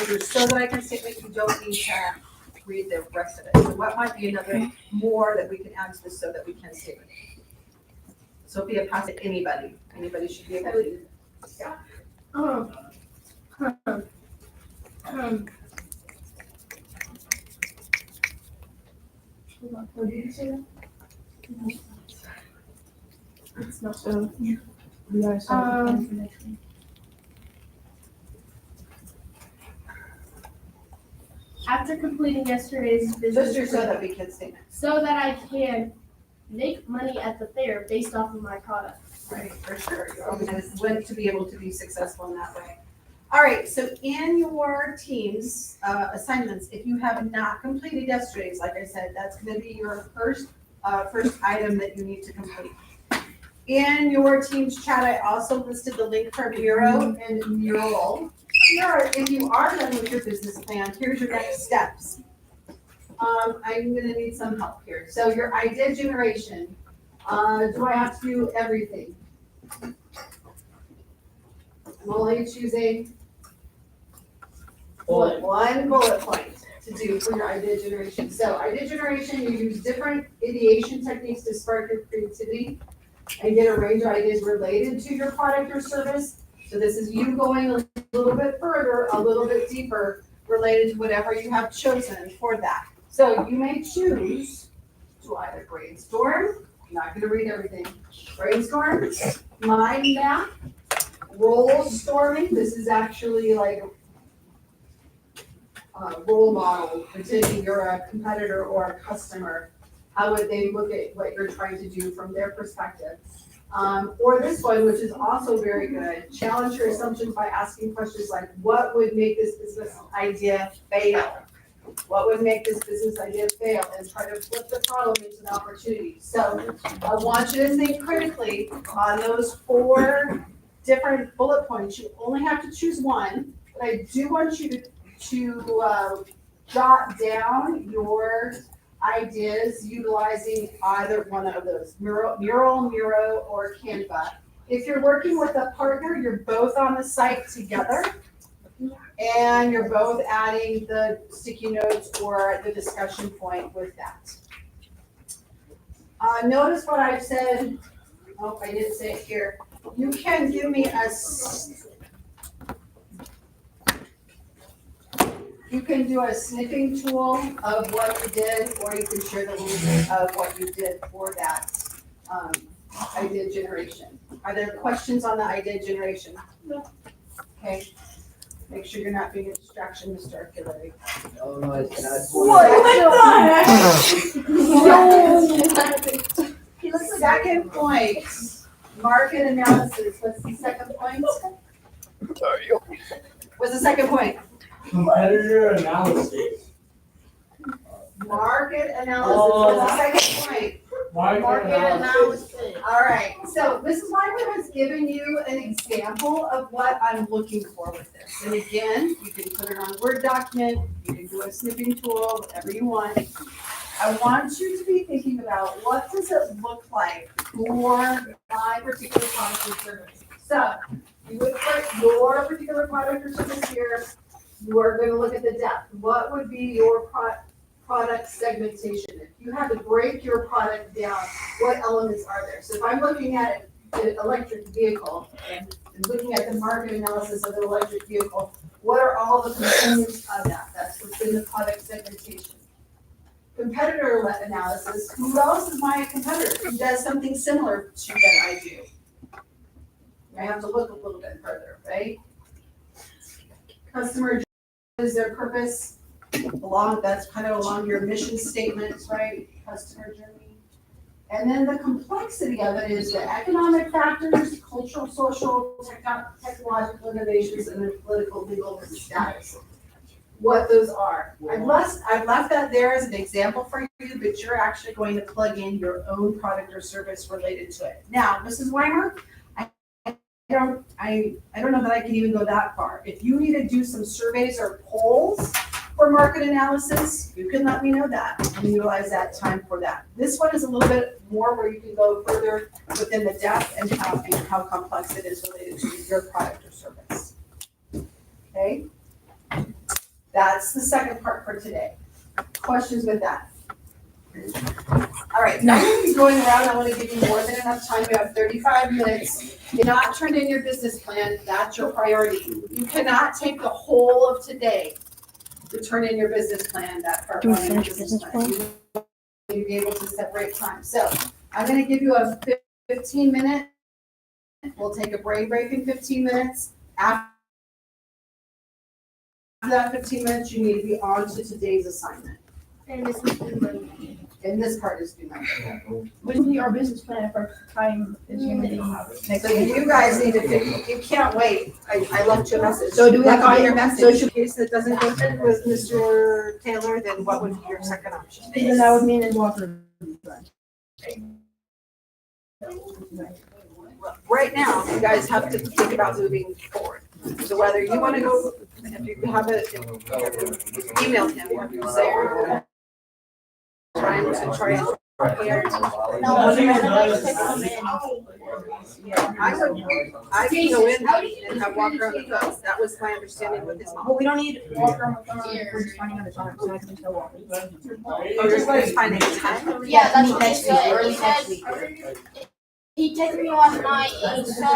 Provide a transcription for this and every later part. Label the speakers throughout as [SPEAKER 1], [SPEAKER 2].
[SPEAKER 1] under so that I can statement, you don't need to read the rest of it. So what might be another more that we can add to this so that we can statement? Sophia, pass it to anybody. Anybody should be able to use it. Yeah.
[SPEAKER 2] What did you say?
[SPEAKER 1] It's not
[SPEAKER 2] So, we are starting for next week.
[SPEAKER 3] After completing yesterday's business
[SPEAKER 1] just your so
[SPEAKER 3] plan,
[SPEAKER 1] that we can statement.
[SPEAKER 3] so that I can make money at the fair based off of my product.
[SPEAKER 1] Right, for sure. You're always going to be able to be successful in that way. All right, so in your team's assignments, if you have not completed yesterday's, like I said, that's gonna be your first item that you need to complete. In your team's chat, I also listed the link for Miro and Mural. Here, if you are done with your business plan, here's your next steps. I'm gonna need some help here. So your idea generation, do I have to do everything? I'm only choosing one bullet point to do for your idea generation. So idea generation, you use different ideation techniques to spark your creativity and get a range of ideas related to your product or service. So this is you going a little bit further, a little bit deeper, related to whatever you have chosen for that. So you may choose to either brainstorm, I'm not gonna read everything, brainstorm, mind map, role storming, this is actually like role model, pretending you're a competitor or a customer. How would they look at what you're trying to do from their perspective? Or this one, which is also very good, challenge your assumptions by asking questions like, what would make this business idea fail? What would make this business idea fail? And try to flip the problem into an opportunity. So I want you to think critically on those 4 different bullet points. You only have to choose one, but I do want you to jot down your ideas utilizing either one of those, Miro, or Canva. If you're working with a partner, you're both on the site together, and you're both adding the sticky notes or the discussion point with that. Notice what I've said. Oh, I didn't say it here. You can give me you can do a snipping tool of what you did, or you can share the link of what you did for that idea generation. Are there questions on the idea generation? No. Okay. Make sure you're not being a distraction, Mr. Artillery.
[SPEAKER 4] Oh, no, it's not.
[SPEAKER 1] Second point, market analysis. What's the second point? What's the second point?
[SPEAKER 5] Competitor analysis.
[SPEAKER 1] Market analysis. What's the second point?
[SPEAKER 5] Market analysis.
[SPEAKER 1] All right, so Mrs. Lyman has given you an example of what I'm looking for with this. And again, you can put it on a Word document, you can do a snipping tool, whatever you want. I want you to be thinking about what does it look like for my particular product or service. So you would put your particular product or service here. You are going to look at the depth. What would be your product segmentation? If you had to break your product down, what elements are there? So if I'm looking at an electric vehicle and looking at the market analysis of the electric vehicle, what are all the components of that? That's within the product segmentation. Competitor analysis, who else is my competitor? Who does something similar to that I do? I have to look a little bit further, right? Customer is their purpose that's kind of along your mission statements, right? Customer journey. And then the complexity of it is the economic factors, cultural, social, technological innovations, and the political, legal status. What those are. I've left that there as an example for you, but you're actually going to plug in your own product or service related to it. Now, Mrs. Weimer, I don't know that I can even go that far. If you need to do some surveys or polls for market analysis, you can let me know that and utilize that time for that. This one is a little bit more where you can go further within the depth and how complex it is related to your product or service. Okay? That's the second part for today. Questions with that? All right, now that he's going around, I wanna give you more than enough time, you have 35 minutes. You're not turned in your business plan, that's your priority. You cannot take the whole of today to turn in your business plan, that part
[SPEAKER 4] Do we
[SPEAKER 1] one in your
[SPEAKER 4] finish
[SPEAKER 1] business
[SPEAKER 4] business
[SPEAKER 1] plan. You need to be able to separate time, so I'm gonna give you a 15-minute, we'll take a brain break in 15 minutes. After that 15 minutes, you need to be on to today's assignment.
[SPEAKER 3] And this is due Monday.
[SPEAKER 1] And this part is due Monday.
[SPEAKER 2] Which will be our business plan for time is gonna be next
[SPEAKER 1] So
[SPEAKER 2] week.
[SPEAKER 1] you guys need to figure, you can't wait. I left you a message.
[SPEAKER 2] So do we have to
[SPEAKER 1] Left
[SPEAKER 2] get-
[SPEAKER 1] your message in case it doesn't go through with Mr. Taylor, then what would be your second option?
[SPEAKER 2] Then that would mean in Walker.
[SPEAKER 1] Right now, you guys have to think about moving forward. So whether you want to go, if you have it, email him, you say you're trying to try and prepare. I can go in and have Walker on the phone. That was my understanding with his mom.
[SPEAKER 2] Well, we don't need Walker on the phone, we're just finding out the time, so I can just tell Walker.
[SPEAKER 1] Oh, you're just finding a time?
[SPEAKER 6] Yeah, that's what he
[SPEAKER 2] Next week,
[SPEAKER 6] said.
[SPEAKER 2] early
[SPEAKER 6] He
[SPEAKER 2] next
[SPEAKER 6] said,
[SPEAKER 2] week.
[SPEAKER 6] he texted me last night and he said,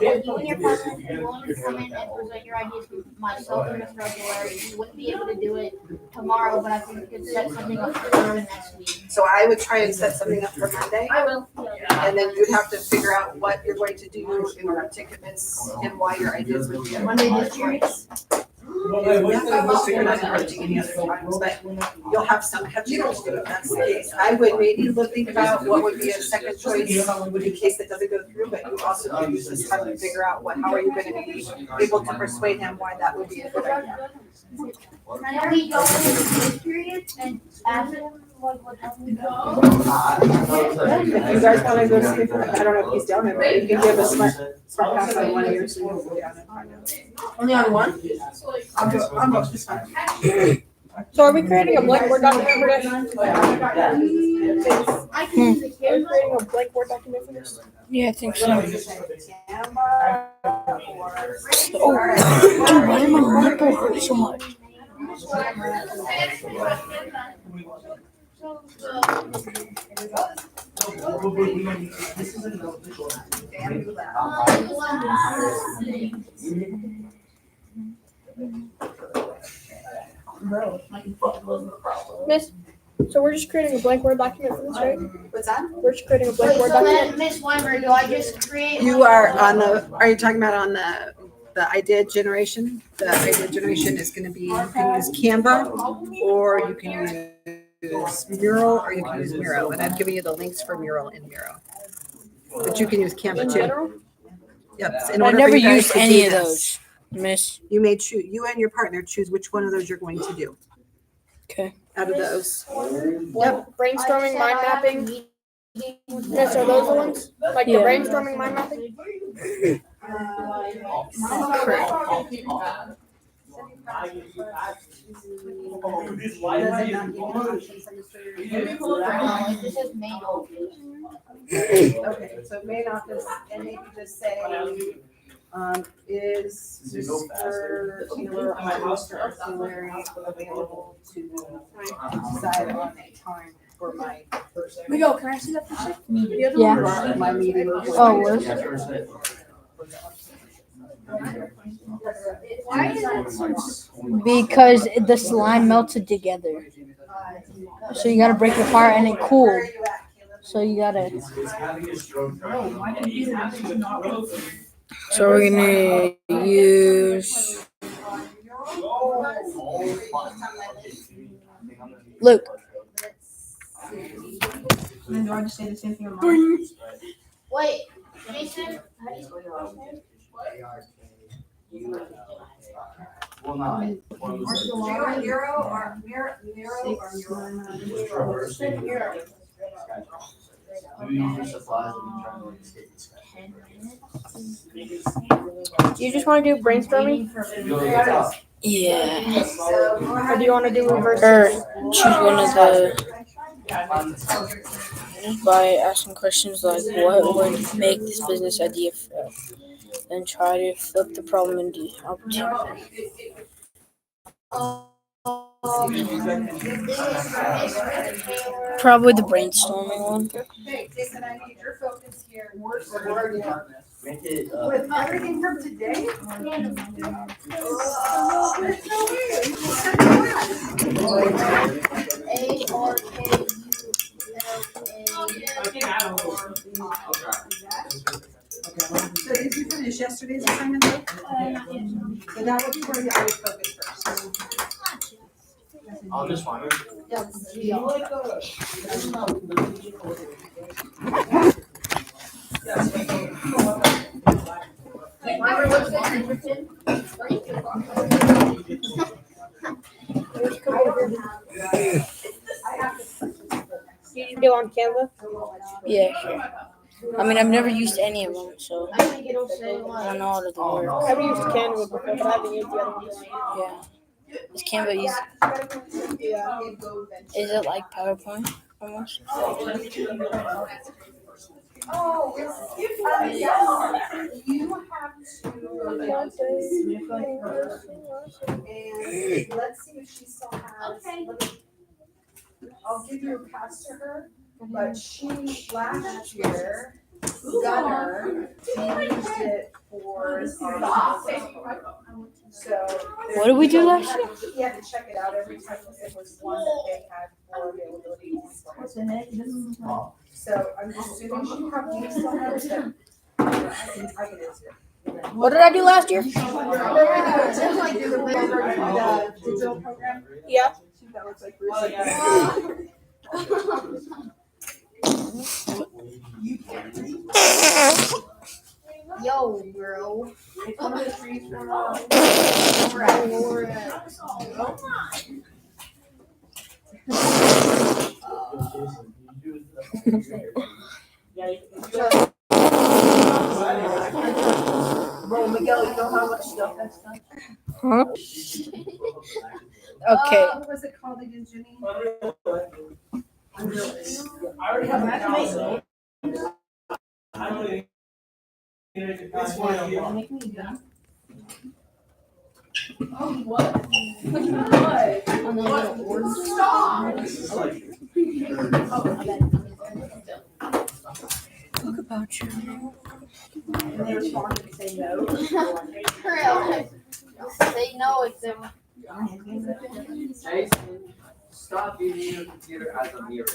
[SPEAKER 6] when you and your partner be willing to come in and present your ideas to myself and Mr. Aguilera, you wouldn't be able to do it tomorrow, but I think we could set something up for early next week.
[SPEAKER 1] So I would try and set something up for Monday.
[SPEAKER 3] I will.
[SPEAKER 1] And then you'd have to figure out what you're going to do in order to convince him why your ideas would be.
[SPEAKER 2] Monday this year.
[SPEAKER 1] We'll figure it out in any other times, but you'll have some catching up to do if that's the case. I would maybe think about what would be a second choice in case it doesn't go through, but you also can use this time to figure out how are you gonna be able to persuade him why that would be a good idea.
[SPEAKER 6] Can we go into this period and ask him what happened?
[SPEAKER 1] If you guys wanna go see, I don't know if he's down there, but you can give a smart pass on one of yours, so you'll go down and find out.
[SPEAKER 2] Only on one?
[SPEAKER 1] I'll go, it's fine.
[SPEAKER 4] So are we creating a blank Word document for this?
[SPEAKER 3] I can use the
[SPEAKER 4] Are we
[SPEAKER 3] camera.
[SPEAKER 4] creating a blank Word document for this? Yeah, I think so. Oh, why am I nipple hurt so much? Miss, so we're just creating a blank Word document for this, right?
[SPEAKER 1] What's that?
[SPEAKER 4] We're just creating a blank
[SPEAKER 6] Wait,
[SPEAKER 4] Word
[SPEAKER 6] so
[SPEAKER 4] document?
[SPEAKER 6] then, Miss Weimer, do I just create?
[SPEAKER 1] You are on are you talking about on the idea generation? The idea generation is gonna be, you can use Canva, or you can use Mural, or you can use Miro, and I've given you the links for Mural and Miro. But you can use Canva
[SPEAKER 4] In
[SPEAKER 1] too.
[SPEAKER 4] general?
[SPEAKER 1] Yep.
[SPEAKER 4] I never used any of those, Miss.
[SPEAKER 1] You may choose, you and your partner choose which one of those you're going to do.
[SPEAKER 4] Okay.
[SPEAKER 1] Out of those.
[SPEAKER 4] Brainstorming, mind mapping. Miss, are those the ones? Like the
[SPEAKER 2] Yeah.
[SPEAKER 4] brainstorming, mind mapping?
[SPEAKER 6] No, this is main office.
[SPEAKER 1] Okay, so main office, and you can just say, is Mr. Taylor or Mr. Artillery available to decide on a time for my
[SPEAKER 2] Miguel, can I see that picture? The other
[SPEAKER 4] Yeah.
[SPEAKER 2] one?
[SPEAKER 1] my meeting?
[SPEAKER 4] Oh, where's
[SPEAKER 6] Why is it?
[SPEAKER 4] because the slime melted together. So you gotta break it apart and it cooled. So you gotta. So we're gonna use Luke.
[SPEAKER 2] And then do I just say the same thing on mine?
[SPEAKER 6] Wait, Jason, how do you spell your last name?
[SPEAKER 1] Euro or Miro or
[SPEAKER 4] You just want to do brainstorming? Yeah. Or do you want to do reverse? Or choose one of the by asking questions like what would make this business idea fail, then try to flip the problem into opportunity. Probably the brainstorming one.
[SPEAKER 1] Okay, Jason, I need your focus here.
[SPEAKER 5] Make it,
[SPEAKER 1] With everything from today? So did you finish yesterday's assignment though? So that would be where I would focus first.
[SPEAKER 5] I'll just wander.
[SPEAKER 7] You go on Canva?
[SPEAKER 4] Yeah, sure. I mean, I've never used any of them, so I don't know how to work.
[SPEAKER 7] I've used Canva before, but I haven't used the other ones.
[SPEAKER 4] Yeah. Is Canva easy?
[SPEAKER 7] Yeah.
[SPEAKER 4] Is it like PowerPoint almost?
[SPEAKER 1] Oh, you have to and let's see if she still has. I'll give you a pass to her, but she last year, Gunner, she used it for. So.
[SPEAKER 4] What did we do last year?
[SPEAKER 1] You had to check it out every time it was one that they had for availability. So I'm assuming she probably still has it. I can answer.
[SPEAKER 4] What did I do last year?
[SPEAKER 1] Just like the digital program.
[SPEAKER 7] Yeah.
[SPEAKER 1] That looks like Bruce.
[SPEAKER 6] Yo, bro.
[SPEAKER 1] It's one of the trees for
[SPEAKER 2] Bro, Miguel, you know how much stuff that's done?
[SPEAKER 4] Huh? Okay.
[SPEAKER 1] What was it called again, Jimmy?
[SPEAKER 5] I already have an account. I don't even. It's one here.
[SPEAKER 1] Oh, what?
[SPEAKER 4] Talk about you.
[SPEAKER 1] And they responded and say no.
[SPEAKER 6] Say no if they
[SPEAKER 8] Jason, stop using your computer as a mirror.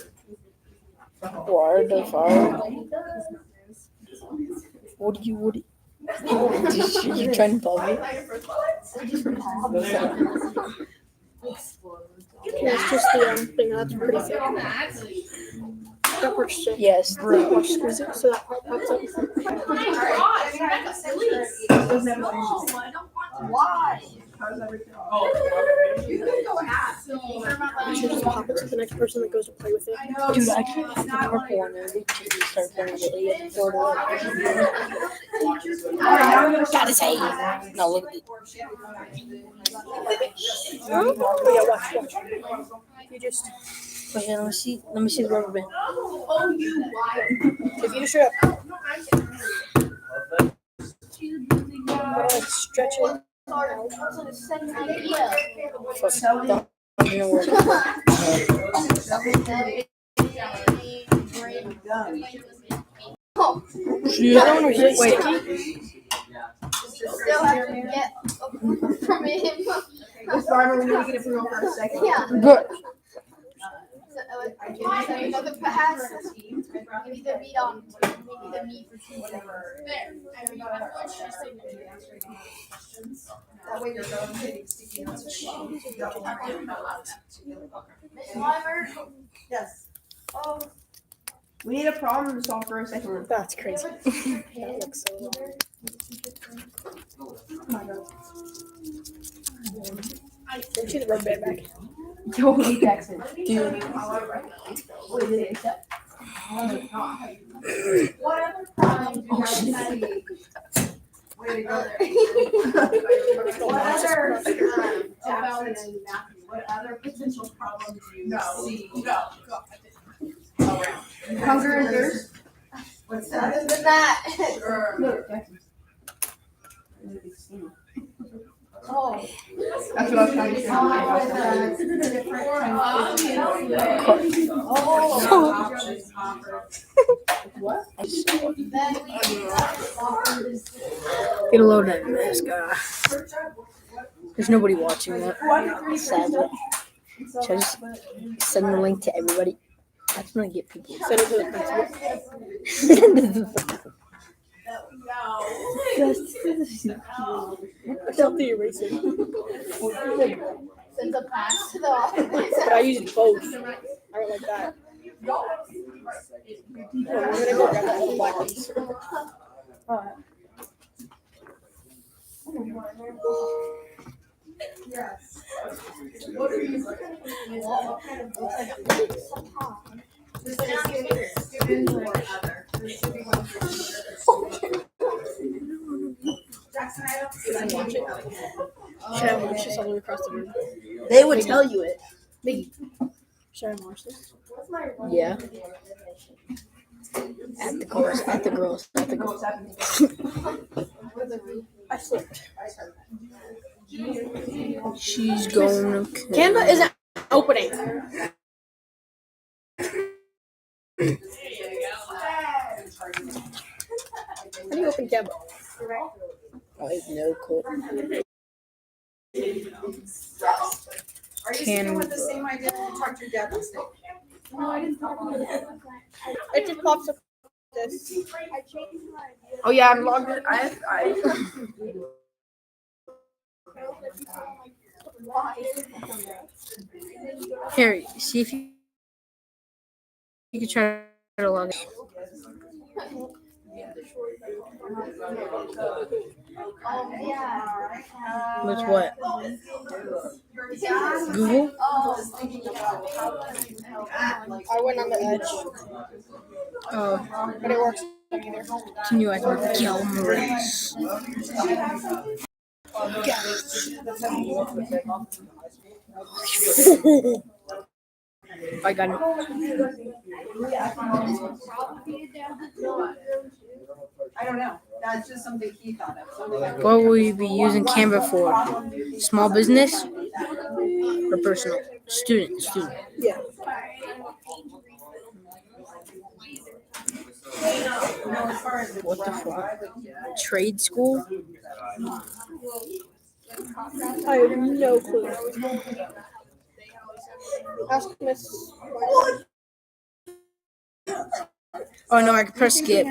[SPEAKER 4] Why the fuck? What do you? You're trying to bug me?
[SPEAKER 7] It's just the thing that's pretty thick. That works too.
[SPEAKER 4] Yes.
[SPEAKER 7] Watch squeeze it so that part pops up.
[SPEAKER 1] Why?
[SPEAKER 6] You can go ask.
[SPEAKER 7] You should just pop it to the next person that goes to play with it.
[SPEAKER 4] Dude, I can't find the purple one. I need to start playing it. And throw it away. Gotta say. No, look.
[SPEAKER 7] Oh yeah, watch. You just
[SPEAKER 4] Wait, let me see. Let me see the rubber band.
[SPEAKER 7] if you just straight up. Stretch it.
[SPEAKER 4] Don't even worry.
[SPEAKER 7] The other one was really sticky.
[SPEAKER 6] Still have to get approval from him.
[SPEAKER 2] Miss Barber, we need to get approval for a second.
[SPEAKER 6] Yeah.
[SPEAKER 4] Good.
[SPEAKER 6] Another pass. We need to meet on. We need to meet for Tuesday.
[SPEAKER 1] That way you're going getting sticky notes.
[SPEAKER 6] Miss Weimer.
[SPEAKER 1] Yes.
[SPEAKER 6] Oh,
[SPEAKER 2] We need a problem to solve for a second.
[SPEAKER 7] That's crazy. That looks so well. Don't see the rubber band back.
[SPEAKER 2] Joey Jackson.
[SPEAKER 4] Dude.
[SPEAKER 2] What did it accept?
[SPEAKER 1] What other problem do you guys see? Way to go there. What other, Jackson and Matthew, what other potential problems do you see?
[SPEAKER 2] Hunger and thirst.
[SPEAKER 1] What's
[SPEAKER 6] other
[SPEAKER 1] that?
[SPEAKER 6] than that.
[SPEAKER 2] Look, Jackson. That's what I was trying to
[SPEAKER 4] Get a load of that mask. There's nobody watching that. Sadly. Should I just send the link to everybody? That's gonna get people.
[SPEAKER 7] Send it to the principal. Without the eraser.
[SPEAKER 6] Send the pass to the office.
[SPEAKER 7] But I use both. I don't like that. I'm gonna go grab that whole black piece. Should I watch this all the way across the room?
[SPEAKER 4] They would tell you it.
[SPEAKER 7] Should I watch this?
[SPEAKER 4] Yeah. At the girls.
[SPEAKER 7] I slipped.
[SPEAKER 4] She's going to
[SPEAKER 7] Canva isn't opening. How do you open Canva?
[SPEAKER 4] I have no clue.
[SPEAKER 1] Are you sticking with the same idea when you talk to your dad this day?
[SPEAKER 7] It just pops up this.
[SPEAKER 2] Oh yeah, I'm logged in.
[SPEAKER 4] Here, see if you can try to log in. With what? Google?
[SPEAKER 7] I went on the edge,
[SPEAKER 4] Oh,
[SPEAKER 7] but it works.
[SPEAKER 4] continue as Miguel Morales. I got it.
[SPEAKER 1] I don't know. That's just something he thought of. Something I-
[SPEAKER 4] What will you be using Canva for? Small business or personal? Student.
[SPEAKER 7] Yeah.
[SPEAKER 4] What the fuck? Trade school?
[SPEAKER 7] I have no clue. Ask Miss.
[SPEAKER 4] Oh no, I can press skip.